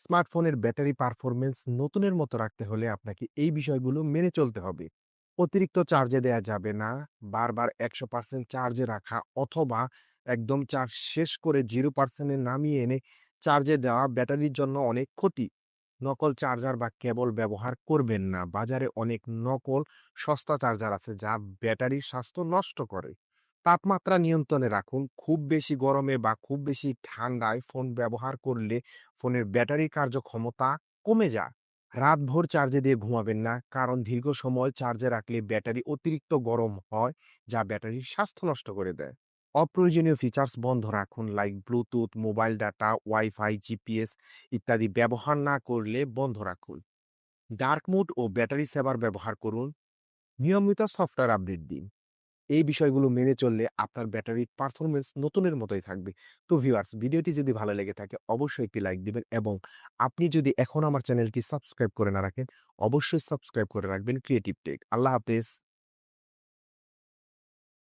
স্মার্টফোনের battery performance নতুনের মতো রাখতে হলে আপনাকে এই বিষয়গুলো মেনে চলতে হবে। অতিরিক্ত চার্জে দেয়া যাবে না, বারবার ১০০% চার্জে রাখা অথবা একদম চার্জ শেষ করে 0% এ নামিয়ে এনে চার্জে দেওয়া ব্যাটারির জন্য অনেক ক্ষতি। নকল চার্জার বা কেবল ব্যবহার করবেন না। বাজারে অনেক নকল সস্তা চার্জার আছে যা ব্যাটারির স্বাস্থ্য নষ্ট করে। তাপমাত্রা নিয়ন্ত্রণে রাখুন। খুব বেশি গরমে বা খুব বেশি ঠান্ডায় ফোন ব্যবহার করলে ফোনের ব্যাটারির কার্যক্ষমতা কমে যায়। রাতভর চার্জে দিয়ে ঘুমাবেন না, কারণ দীর্ঘ সময় চার্জে রাখলে ব্যাটারি অতিরিক্ত গরম হয়, যা ব্যাটারির স্বাস্থ্য নষ্ট করে দেয়। অপ্রয়োজনীয় ফিচার্স বন্ধ রাখুন, like Bluetooth, mobile data, wifi, GPS ইত্যাদি ব্যবহার না করলে বন্ধ রাখুন। ডার্ক মোড ও ব্যাটারি সেভার ব্যবহার করুন। নিয়মিত সফটওয়্যার আপডেট দিন। এই বিষয়গুলো মেনে চললে আপনার ব্যাটারির পারফরম্যান্স নতুনের মতোই থাকবে। তো ভিউয়ার্স, ভিডিওটি যদি ভালো লেগে থাকে অবশ্যই একটি লাইক দিবেন এবং আপনি যদি এখন আমার চ্যানেলটি সাবস্ক্রাইব করে না রাখেন, অবশ্যই সাবস্ক্রাইব করে রাখবেন ক্রিয়েটিভ টেক। আল্লাহ হাফেজ।